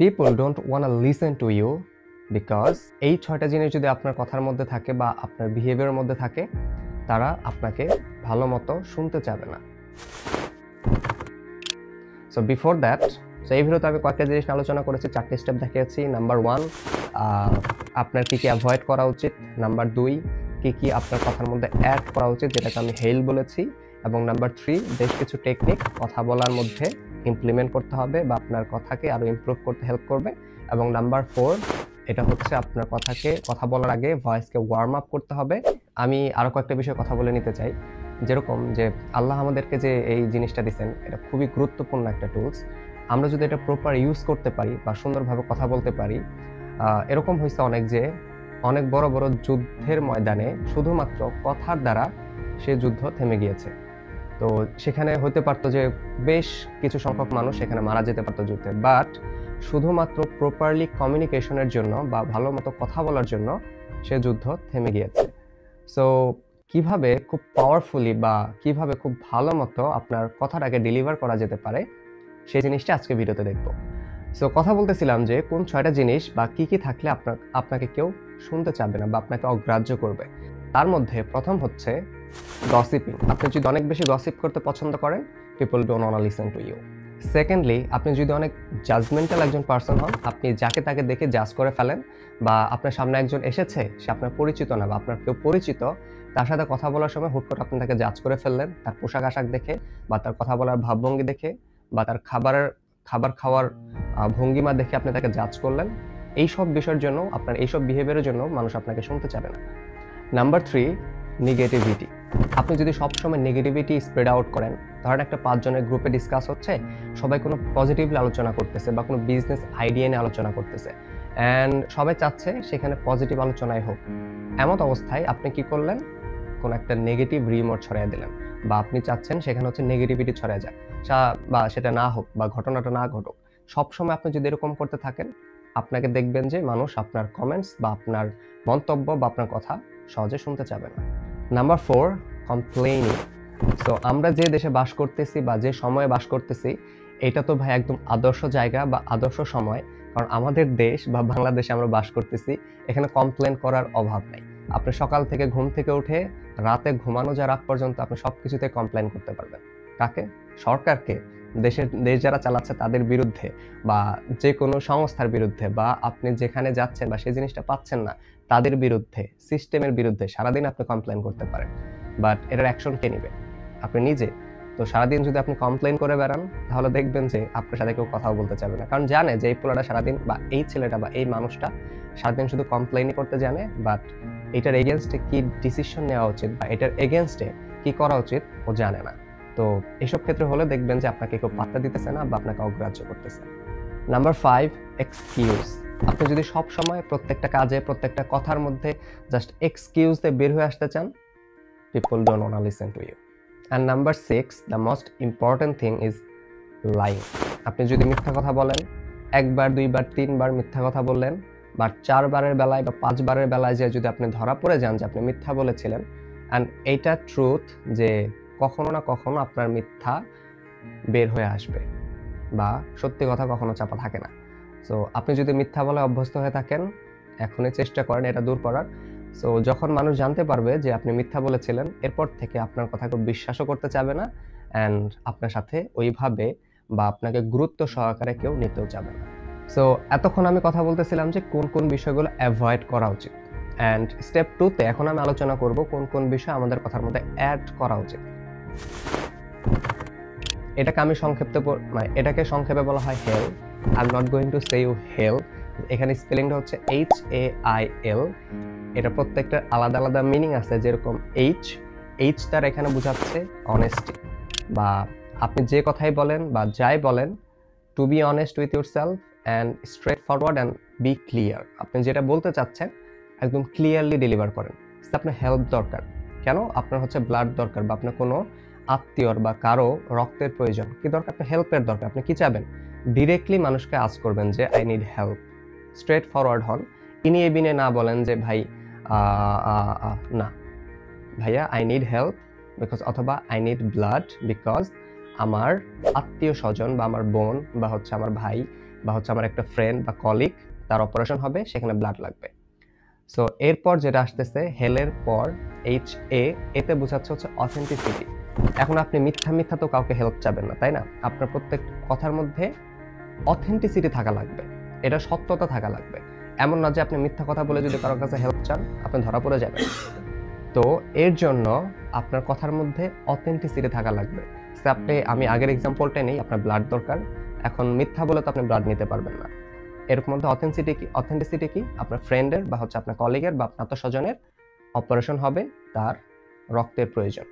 People don't want listen to you because এই 6টা জিনিস যদি আপনার কথার মধ্যে থাকে বা আপনার বিহেভিয়ারের মধ্যে থাকে, তারা আপনাকে ভালো মতো শুনতে চাবে না। সো বিফোর দ্যাট, এই ভিডিওতে আমি কয়েকটা জিনিস আলোচনা করেছি, 4টে স্টেপ দেখিয়েছি। নাম্বার 1, আপনার কি অ্যাভয়েড করা উচিত। নাম্বার 2, কি আপনার কথার মধ্যে অ্যাড করা উচিত, যেটাকে আমি হেল বলেছি। এবং নাম্বার 3, বেশ কিছু টেকনিক কথা বলার মধ্যে ইমপ্লিমেন্ট করতে হবে বা আপনার কথাকে আরও ইমপ্রুভ করতে হেল্প করবে। এবং নাম্বার 4, এটা হচ্ছে আপনার কথা বলার আগে ভয়েসকে ওয়ার্ম আপ করতে হবে। আমি আরও কয়েকটা বিষয়ে কথা বলে নিতে চাই, যেরকম যে আল্লাহ আমাদেরকে যে এই জিনিসটা দিয়েছেন, এটা খুবই গুরুত্বপূর্ণ একটা টুলস। আমরা যদি এটা প্রপার ইউজ করতে পারি বা সুন্দরভাবে কথা বলতে পারি, এরকম হয়েছে অনেক বড় বড় যুদ্ধের ময়দানে শুধুমাত্র কথার দ্বারা সে যুদ্ধ থেমে গিয়েছে। তো সেখানে হতে পারতো যে বেশ কিছু সংখ্যক মানুষ সেখানে মারা যেতে পারতো যুদ্ধে, বাট শুধুমাত্র প্রপারলি কমিউনিকেশনের জন্য বা ভালো মতো কথা বলার জন্য সে যুদ্ধ থেমে গিয়েছে। সো কিভাবে খুব পাওয়ারফুলি বা কিভাবে খুব ভালো মতো আপনার কথাটাকে ডেলিভার করা যেতে পারে, সেই জিনিসটা আজকে ভিডিওতে দেখব। সো কথা বলতেছিলাম যে কোন 6টা জিনিস বা কি থাকলে আপনাকে কেউ শুনতে চাবে না বা আপনাকে অগ্রাহ্য করবে। তার মধ্যে প্রথম হচ্ছে গসিপিং। আপনি যদি অনেক বেশি গসিপ করতে পছন্দ করেন, people don't want listen to you. Secondly, আপনি যদি অনেক জাজমেন্টাল একজন পার্সন হন, আপনি যাকে তাকে দেখে জাজ করে ফেলেন, বা আপনার সামনে একজন এসেছে, সে আপনার পরিচিত না বা আপনার কেউ পরিচিত, তার সাথে কথা বলার সময় হুট করে আপনি তাকে জাজ করে ফেললেন তার পোশাক আশাক দেখে বা তার কথা বলার ভাবভঙ্গি দেখে বা তার খাবার খাওয়ার ভঙ্গিমা দেখে আপনি তাকে জাজ করলেন। এইসব বিষয়ের জন্য, আপনার এইসব বিহেভিয়ারের জন্য মানুষ আপনাকে শুনতে চাবে না। Number 3, negativity. আপনি যদি সবসময় নেগেটিভিটি স্প্রেড আউট করেন, ধরেন একটা 5 জনের গ্রুপে ডিসকাস হচ্ছে, সবাই কোনো পজিটিভলি আলোচনা করতেছে বা কোনো বিজনেস আইডিয়া নিয়ে আলোচনা করতেছে, অ্যান্ড সবাই চাচ্ছে সেখানে পজিটিভ আলোচনাই হোক। এমন অবস্থায় আপনি কি করলেন, কোনো একটা নেগেটিভ রিমোট ছড়াই দিলেন, বা আপনি চাচ্ছেন সেখানে হচ্ছে নেগেটিভিটি ছড়ায় যাক, বা সেটা না হোক বা ঘটনাটা না ঘটুক। সবসময় আপনি যদি এরকম করতে থাকেন, আপনাকে দেখবেন যে মানুষ আপনার কমেন্টস বা আপনার মন্তব্য বা আপনার কথা সহজে শুনতে চাবে না। Number 4, complaining. সো আমরা যে দেশে বাস করতেছি বা যে সময়ে বাস করতেছি, এটা তো ভাই একদম আদর্শ জায়গা বা আদর্শ সময়, কারণ আমাদের দেশ বা বাংলাদেশে আমরা বাস করতেছি, এখানে কমপ্লেন করার অভাব নাই। আপনি সকাল থেকে ঘুম থেকে উঠে রাতে ঘুমানো যাওয়ার আগ পর্যন্ত আপনি সবকিছুতে কমপ্লেন করতে পারবেন। কাকে? সরকারকে, দেশ যারা চালাচ্ছে তাদের বিরুদ্ধে, বা যে কোনো সংস্থার বিরুদ্ধে, বা আপনি যেখানে যাচ্ছেন বা সেই জিনিসটা পাচ্ছেন না তাদের বিরুদ্ধে, সিস্টেমের বিরুদ্ধে সারাদিন আপনি কমপ্লেন করতে পারেন। বাট এটার অ্যাকশন কে নেবে? আপনি নিজে। তো সারাদিন যদি আপনি কমপ্লেন করে বেড়ান, তাহলে দেখবেন যে আপনার সাথে কেউ কথাও বলতে চাবে না, কারণ জানে যে এই পোলাটা সারাদিন, বা এই ছেলেটা বা এই মানুষটা সারাদিন শুধু কমপ্লেনই করতে জানে, বাট এটার এগেনস্টে কি ডিসিশন নেওয়া উচিত বা এটার এগেনস্টে কি করা উচিত ও জানে না। তো এসব ক্ষেত্রে হলে দেখবেন যে আপনাকে কেউ পাত্তা দিতেছে না বা আপনাকে অগ্রাহ্য করতেছে। Number 5, excuse. আপনি যদি সব সময় প্রত্যেকটা কাজে, প্রত্যেকটা কথার মধ্যে জাস্ট এক্সকিউজ দিয়ে বের হয়ে আসতে চান, people don't want listen to you. And number 6, the most important thing is lying. আপনি যদি মিথ্যা কথা বলেন, 1বার 2বার 3বার মিথ্যা কথা বললেন, বা 4বারের বেলায় বা 5বারের বেলায় যে যদি আপনি ধরা পড়ে যান যে আপনি মিথ্যা বলেছিলেন, অ্যান্ড এইটা ট্রুথ যে কখনো না কখনো আপনার মিথ্যা বের হয়ে আসবে, বা সত্যি কথা কখনো চাপা থাকে না। সো আপনি যদি মিথ্যা বলে অভ্যস্ত হয়ে থাকেন, এখনই চেষ্টা করেন এটা দূর করার। সো যখন মানুষ জানতে পারবে যে আপনি মিথ্যা বলেছিলেন, এরপর থেকে আপনার কথা কেউ বিশ্বাসও করতে চাবে না, অ্যান্ড আপনার সাথে ওইভাবে বা আপনাকে গুরুত্ব সহকারে কেউ নিতেও চাবে না। সো এতক্ষণ আমি কথা বলতেছিলাম যে কোন বিষয়গুলো অ্যাভয়েড করা উচিত, অ্যান্ড স্টেপ 2তে এখন আমি আলোচনা করব কোন বিষয় আমাদের কথার মধ্যে অ্যাড করা উচিত। এটাকে সংক্ষেপে বলা হয় hell. I am not going to say you hell. এখানে স্পেলিংটা হচ্ছে HAIL। এটা প্রত্যেকটা আলাদা আলাদা মিনিং আছে, যেরকম এইচ তার এখানে বোঝাচ্ছে অনেস্টি, বা আপনি যে কথাই বলেন বা যাই বলেন, to be honest with yourself and straightforward and be clear. আপনি যেটা বলতে চাচ্ছেন একদম ক্লিয়ারলি ডেলিভার করেন। আপনার হেল্প দরকার, কেন? আপনার হচ্ছে ব্লাড দরকার, বা আপনার কোনো আত্মীয়র বা কারো রক্তের প্রয়োজন, কি দরকার? আপনার হেল্পের দরকার। আপনি কি চাবেন? ডিরেক্টলি মানুষকে আস্ক করবেন যে I need help. Straight forward হন, ইনিয়ে বিনে না বলেন যে ভাই না ভাইয়া আই নিড হেল্প বিকজ, অথবা আই নিড ব্লাড বিকজ আমার আত্মীয় স্বজন বা আমার বোন বা হচ্ছে আমার ভাই বা হচ্ছে আমার একটা ফ্রেন্ড বা কলিগ, তার অপারেশন হবে, সেখানে ব্লাড লাগবে। সো এরপর যেটা আসতেছে হেলের পর HA, এতে বোঝাচ্ছে হচ্ছে অথেন্টিসিটি। এখন আপনি মিথ্যা মিথ্যা তো কাউকে হেল্প চাবেন না, তাই না? আপনার প্রত্যেক কথার মধ্যে অথেন্টিসিটি থাকা লাগবে, এটা সত্যতা থাকা লাগবে। এমন না যে আপনি মিথ্যা কথা বলে যদি কারোর কাছে হেল্প চান, আপনি ধরা পড়ে যাবেন। তো এর জন্য আপনার কথার মধ্যে অথেন্টিসিটি থাকা লাগবে। আমি আগের এক্সাম্পলটাই নেই, আপনার ব্লাড দরকার, এখন মিথ্যা বলে তো আপনি ব্লাড নিতে পারবেন না। এরকম মধ্যে অথেন্টিসিটি কি? আপনার ফ্রেন্ডের বা হচ্ছে আপনার কলিগের বা আপনার আত্মীয়স্বজনের অপারেশন হবে, তার রক্তের প্রয়োজন,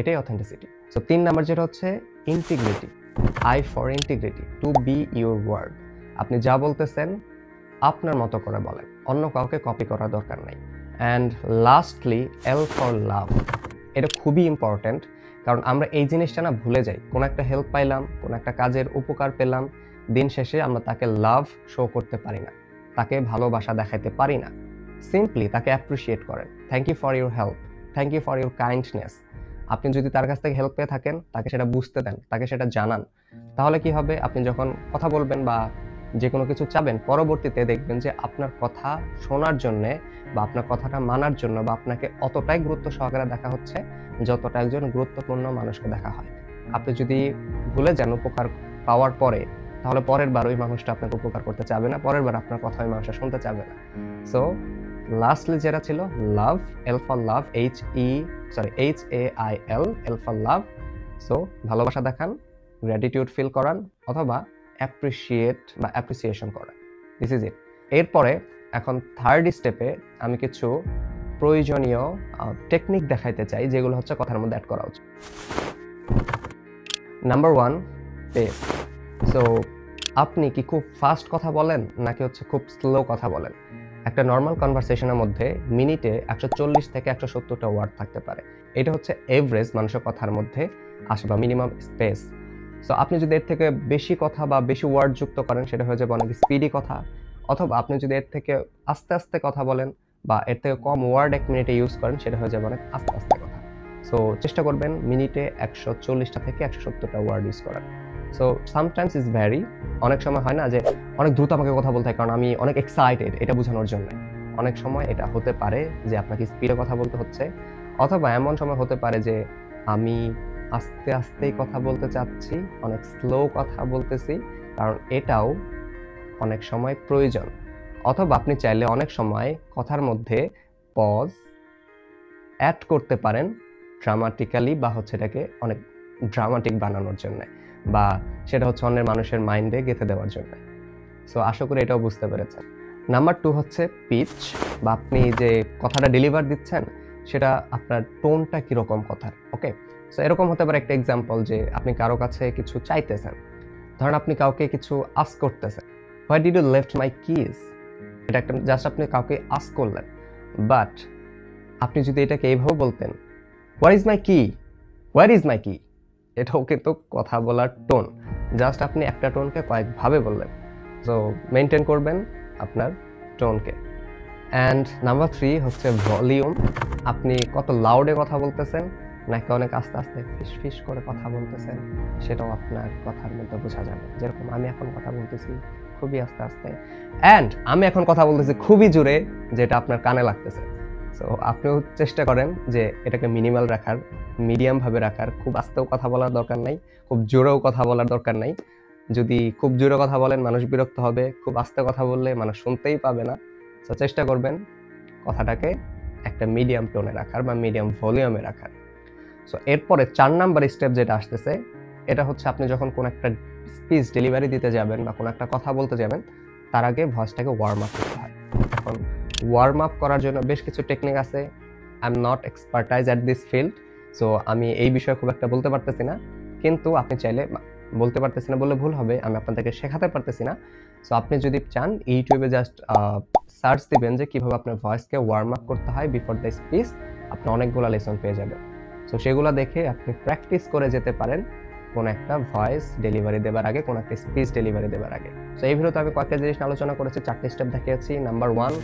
এটাই অথেন্টিসিটি। সো 3 নাম্বার যেটা হচ্ছে integrity. I for integrity, to be your word. আপনি যা বলতেছেন আপনার মতো করে বলেন, অন্য কাউকে কপি করার দরকার নাই। And lastly L for love, এটা খুবই ইম্পর্ট্যান্ট, কারণ আমরা এই জিনিসটা না ভুলে যাই। কোনো একটা হেল্প পাইলাম, কোনো একটা কাজের উপকার পেলাম, দিন শেষে আমরা তাকে লাভ শো করতে পারি না, তাকে ভালোবাসা দেখাইতে পারি না। সিম্পলি তাকে অ্যাপ্রিসিয়েট করেন, thank you for your help, thank you for your kindness. আপনি যদি তার কাছ থেকে হেল্প পেয়ে থাকেন, তাকে সেটা বুঝতে দেন, তাকে সেটা জানান। তাহলে কি হবে, আপনি যখন কথা বলবেন বা যে কোনো কিছু চাবেন, পরবর্তীতে দেখবেন যে আপনার কথা শোনার জন্য বা আপনার কথাটা মানার জন্য বা আপনাকে অতটাই গুরুত্ব সহকারে দেখা হচ্ছে যতটা একজন গুরুত্বপূর্ণ মানুষকে দেখা হয়। আপনি যদি ভুলে যান উপকার পাওয়ার পরে, তাহলে পরের বার ওই মানুষটা আপনাকে উপকার করতে চাবে না, পরের বার আপনার কথা ওই মানুষটা শুনতে চাবে না। সো লাস্টলি যেটা ছিল লাভ, L for love, HAIL, L for love. So ভালোবাসা দেখান, গ্র্যাটিটিউড ফিল করান, অথবা অ্যাপ্রিসিয়েট বা অ্যাপ্রিসিয়েশন করান। দিস ইজ ইট। এরপরে এখন থার্ড স্টেপে আমি কিছু প্রয়োজনীয় টেকনিক দেখাইতে চাই, যেগুলো হচ্ছে কথার মধ্যে অ্যাড করা উচিত। Number 1, pace. সো আপনি কি খুব ফাস্ট কথা বলেন নাকি হচ্ছে খুব স্লো কথা বলেন? একটা নর্মাল কনভারসেশনের মধ্যে মিনিটে 140 থেকে 170টা ওয়ার্ড থাকতে পারে। এটা হচ্ছে এভারেজ মানুষের কথার মধ্যে আসে বা মিনিমাম স্পেস। সো আপনি যদি এর থেকে বেশি কথা বা বেশি ওয়ার্ড যুক্ত করেন, সেটা হয়ে যাবে অনেক স্পিডি কথা। অথবা আপনি যদি এর থেকে আস্তে আস্তে কথা বলেন বা এর থেকে কম ওয়ার্ড 1 মিনিটে ইউজ করেন, সেটা হয়ে যাবে অনেক আস্তে আস্তে কথা। সো চেষ্টা করবেন মিনিটে 140টা থেকে 170টা ওয়ার্ড ইউজ করার। সো সামটাইমস ইজ ভ্যারি, অনেক সময় হয় না যে অনেক দ্রুত আমাকে কথা বলতে হয় কারণ আমি অনেক এক্সাইটেড, এটা বোঝানোর জন্য। অনেক সময় এটা হতে পারে যে আপনাকে স্পিডে কথা বলতে হচ্ছে, অথবা এমন সময় হতে পারে যে আমি আস্তে আস্তেই কথা বলতে চাচ্ছি, অনেক স্লো কথা বলতেছি, কারণ এটাও অনেক সময় প্রয়োজন। অথবা আপনি চাইলে অনেক সময় কথার মধ্যে পজ অ্যাড করতে পারেন ড্রামাটিক্যালি, বা হচ্ছে এটাকে অনেক ড্রামাটিক বানানোর জন্য, বা সেটা হচ্ছে অন্যের মানুষের মাইন্ডে গেঁথে দেওয়ার জন্য। সো আশা করি এটাও বুঝতে পেরেছেন। নাম্বার 2 হচ্ছে পিচ, বা আপনি যে কথাটা ডেলিভার দিচ্ছেন সেটা আপনার টোনটা কীরকম কথার। ওকে, সো এরকম হতে পারে একটা এক্সাম্পল যে আপনি কারো কাছে কিছু চাইতেছেন, ধরেন আপনি কাউকে কিছু আস্ক করতেছেন, why did you left my keys. এটা একটা জাস্ট আপনি কাউকে আস্ক করলেন, বাট আপনি যদি এটাকে এইভাবে বলতেন, হোয়ার ইজ মাই কি, হোয়ার ইজ মাই কি, এটাও কিন্তু কথা বলার টোন। জাস্ট আপনি একটা টোনকে কয়েকভাবে বললেন। সো মেনটেন করবেন আপনার টোনকে। অ্যান্ড নাম্বার 3 হচ্ছে ভলিউম। আপনি কত লাউডে কথা বলতেছেন নাকি অনেক আস্তে আস্তে ফিস ফিস করে কথা বলতেছেন, সেটাও আপনার কথার মধ্যে বোঝা যাবে। যেরকম আমি এখন কথা বলতেছি খুবই আস্তে আস্তে, অ্যান্ড আমি এখন কথা বলতেছি খুবই জোরে, যেটা আপনার কানে লাগতেছে। সো আপনিও চেষ্টা করেন যে এটাকে মিনিমাল রাখার, মিডিয়ামভাবে রাখার। খুব আস্তেও কথা বলার দরকার নাই, খুব জোরেও কথা বলার দরকার নাই। যদি খুব জোরে কথা বলেন মানুষ বিরক্ত হবে, খুব আস্তে কথা বললে মানুষ শুনতেই পাবে না। সো চেষ্টা করবেন কথাটাকে একটা মিডিয়াম টোনে রাখার বা মিডিয়াম ভলিউমে রাখার। সো এরপরে 4 নাম্বার স্টেপ যেটা আসতেছে, এটা হচ্ছে আপনি যখন কোনো একটা স্পিচ ডেলিভারি দিতে যাবেন বা কোনো একটা কথা বলতে যাবেন, তার আগে ভয়েসটাকে ওয়ার্ম আপ করতে হয়। এখন ওয়ার্ম আপ করার জন্য বেশ কিছু টেকনিক আছে। I am not expertise at this field, so আমি এই বিষয়ে খুব একটা বলতে পারতেছি না, কিন্তু আপনি চাইলে, বলতে পারতেছি না বললে ভুল হবে, আমি আপনাদেরকে শেখাতে পারতেছি না। সো আপনি যদি চান ইউটিউবে জাস্ট সার্চ দিবেন যে কীভাবে আপনার ভয়েসকে ওয়ার্ম আপ করতে হয় বিফোর দ্য স্পিচ, আপনি অনেকগুলো লেসন পেয়ে যাবেন। সো সেগুলো দেখে আপনি প্র্যাকটিস করে যেতে পারেন কোনো একটা ভয়েস ডেলিভারি দেওয়ার আগে, কোনো একটা স্পিচ ডেলিভারি দেওয়ার আগে। সো এই ভিডিওতে আমি কয়েকটা জিনিস আলোচনা করেছি, 4টি স্টেপ দেখিয়েছি। নাম্বার 1,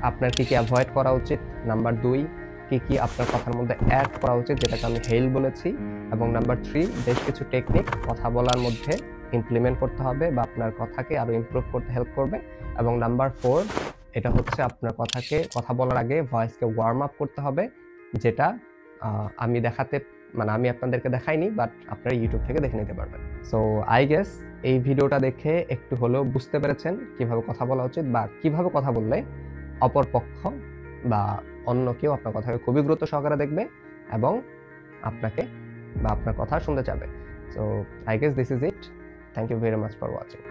আপনার কী কী অ্যাভয়েড করা উচিত। নাম্বার 2, কী কী আপনার কথার মধ্যে অ্যাড করা উচিত, যেটাকে আমি হেল বলেছি। এবং নাম্বার 3, বেশ কিছু টেকনিক কথা বলার মধ্যে ইমপ্লিমেন্ট করতে হবে বা আপনার কথাকে আরো ইমপ্রুভ করতে হেল্প করবে। এবং নাম্বার 4, এটা হচ্ছে আপনার কথা বলার আগে ভয়েসকে ওয়ার্ম আপ করতে হবে, যেটা আমি আমি আপনাদেরকে দেখাইনি, বাট আপনারা ইউটিউব থেকে দেখে নিতে পারবেন। সো আই গেস এই ভিডিওটা দেখে একটু হলেও বুঝতে পেরেছেন কিভাবে কথা বলা উচিত বা কিভাবে কথা বললে অপর পক্ষ বা অন্য কেউ আপনার কথাকে খুবই গুরুত্ব সহকারে দেখবে এবং আপনাকে বা আপনার কথা শুনতে চাবে। So I guess this is it. Thank you very much for watching.